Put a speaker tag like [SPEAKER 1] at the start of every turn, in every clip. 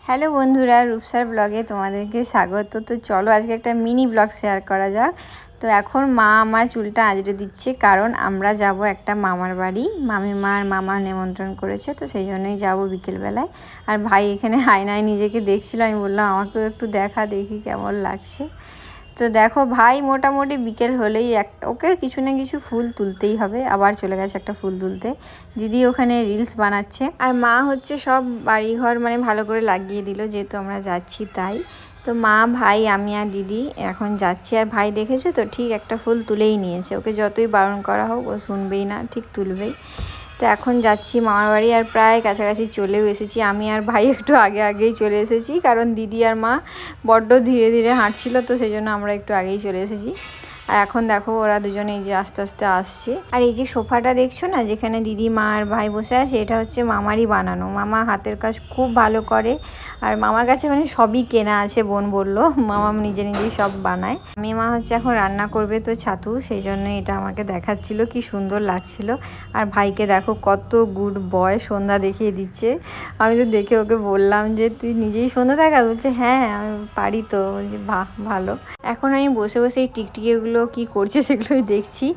[SPEAKER 1] Hello বন্ধুরা, রূপসার ব্লগে তোমাদেরকে স্বাগত। তো চলো আজকে একটা মিনি ব্লগ শেয়ার করা যাক। তো এখন মা আমার চুলটা আঁচড়ে দিচ্ছে, কারণ আমরা যাব একটা মামার বাড়ি। মামিমার মামা নিমন্ত্রণ করেছে, তো সেই জন্যই যাবো বিকেলবেলায়। আর ভাই এখানে আয়নায় নিজেকে দেখছিল, আমি বললাম আমাকেও একটু দেখা, দেখি কেমন লাগছে। তো দেখো ভাই মোটামুটি বিকেল হলেই ওকে কিছু না কিছু ফুল তুলতেই হবে। আবার চলে গেছে একটা ফুল তুলতে। দিদি ওখানে রিলস বানাচ্ছে, আর মা হচ্ছে সব বাড়িঘর মানে ভালো করে লাগিয়ে দিল, যেহেতু আমরা যাচ্ছি তাই। তো মা, ভাই, আমি আর দিদি এখন যাচ্ছি। আর ভাই দেখেছো তো, ঠিক একটা ফুল তুলেই নিয়েছে। ওকে যতই বারণ করা হোক ও শুনবেই না, ঠিক তুলবেই। তো এখন যাচ্ছি মামার বাড়ি, আর প্রায় কাছাকাছি চলেও এসেছি। আমি আর ভাই একটু আগেই চলে এসেছি, কারণ দিদি আর মা বড্ড ধীরে ধীরে হাঁটছিল, তো সেই জন্য আমরা একটু আগেই চলে এসেছি। আর এখন দেখো ওরা দুজনে এই যে আস্তে আস্তে আসছে। আর এই যে সোফাটা দেখছো না, যেখানে দিদি, মা আর ভাই বসে আছে, এটা হচ্ছে মামারই বানানো। মামা হাতের কাজ খুব ভালো করে, আর মামার কাছে মানে সবই কেনা আছে। বোন বললো মামা নিজেই সব বানায়। মা হচ্ছে এখন রান্না করবে, তো ছাতু, সেই জন্য এটা আমাকে দেখাচ্ছিল, কি সুন্দর লাগছিল। আর ভাইকে দেখো কত গুড বয়, সন্ধ্যা দেখিয়ে দিচ্ছে। আমি তো দেখে ওকে বললাম যে তুই নিজেই সন্ধ্যা দেখা? বলছে হ্যাঁ আমি পারি। তো বলছি বাহ, ভালো। এখন আমি বসে বসে এই টিকটিকিগুলো কী করছে সেগুলোই দেখছি।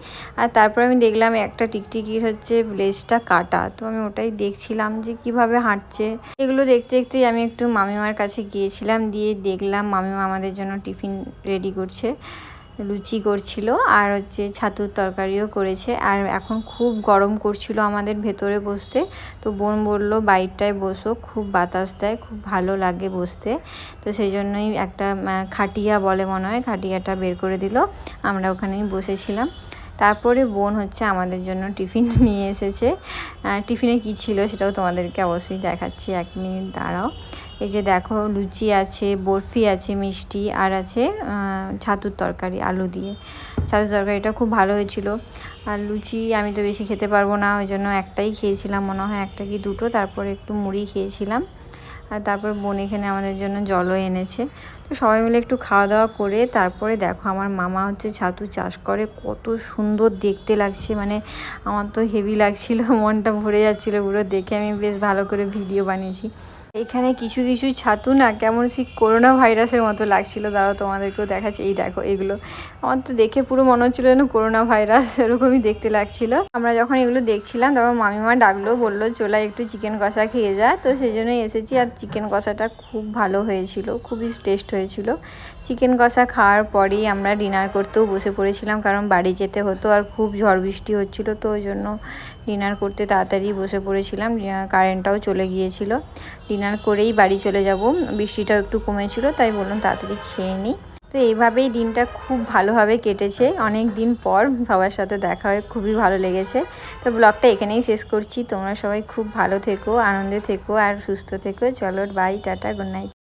[SPEAKER 1] আর তারপর আমি দেখলাম একটা টিকটিকির হচ্ছে লেজটা কাটা, তো আমি ওটাই দেখছিলাম যে কিভাবে হাঁটছে। এগুলো দেখতে দেখতেই আমি একটু মামিমার কাছে গিয়েছিলাম, দিয়ে দেখলাম মামিমা আমাদের জন্য টিফিন রেডি করছে। লুচি করছিল, আর হচ্ছে ছাতুর তরকারিও করেছে। আর এখন খুব গরম করছিল আমাদের ভেতরে বসতে, তো বোন বলল বাইরটায় বসো, খুব বাতাস দেয়, খুব ভালো লাগে বসতে। তো সেই জন্যই একটা খাটিয়া বলে মনে হয়, খাটিয়াটা বের করে দিল, আমরা ওখানেই বসেছিলাম। তারপরে বোন হচ্ছে আমাদের জন্য টিফিন নিয়ে এসেছে। টিফিনে কী ছিল সেটাও তোমাদেরকে অবশ্যই দেখাচ্ছি, 1 মিনিট দাঁড়াও। এই যে দেখো, লুচি আছে, বরফি আছে, মিষ্টি, আর আছে ছাতুর তরকারি আলু দিয়ে। ছাতুর তরকারিটা খুব ভালো হয়েছিল। আর লুচি আমি তো বেশি খেতে পারবো না, ওই জন্য একটাই খেয়েছিলাম, মনে হয় একটা কি দুটো, তারপরে একটু মুড়ি খেয়েছিলাম। আর তারপর বোন এখানে আমাদের জন্য জলও এনেছে। তো সবাই মিলে একটু খাওয়া দাওয়া করে তারপরে দেখো আমার মামা হচ্ছে ছাতু চাষ করে, কত সুন্দর দেখতে লাগছে, মানে আমার তো হেভি লাগছিল, মনটা ভরে যাচ্ছিলো পুরো দেখে। আমি বেশ ভালো করে ভিডিও বানিয়েছি। এখানে কিছু কিছু ছাতু না কেমন সেই করোনা ভাইরাসের মতো লাগছিল। দাঁড়াও তোমাদেরকেও দেখাচ্ছি। এই দেখো, এগুলো আমার তো দেখে পুরো মনে হচ্ছিলো যেন করোনা ভাইরাস এরকমই দেখতে লাগছিল। আমরা যখন এগুলো দেখছিলাম তখন মামিমা ডাকলো, বললো চলা একটু চিকেন কষা খেয়ে যা। তো সেই জন্যই এসেছি। আর চিকেন কষাটা খুব ভালো হয়েছিল, খুবই টেস্ট হয়েছিল। চিকেন কষা খাওয়ার পরেই আমরা ডিনার করতেও বসে পড়েছিলাম, কারণ বাড়ি যেতে হতো আর খুব ঝড় বৃষ্টি হচ্ছিলো, তো ওই জন্য ডিনার করতে তাড়াতাড়ি বসে পড়েছিলাম। কারেন্টটাও চলে গিয়েছিল। ডিনার করেই বাড়ি চলে যাব, বৃষ্টিটাও একটু কমেছিল, তাই বললাম তাড়াতাড়ি খেয়ে নিই। তো এইভাবেই দিনটা খুব ভালোভাবে কেটেছে। অনেক দিন পর সবার সাথে দেখা হয়ে খুবই ভালো লেগেছে। তো ব্লগটা এখানেই শেষ করছি। তোমরা সবাই খুব ভালো থেকো, আনন্দে থেকো আর সুস্থ থেকো। চলো বাই, টাটা, গুড নাইট।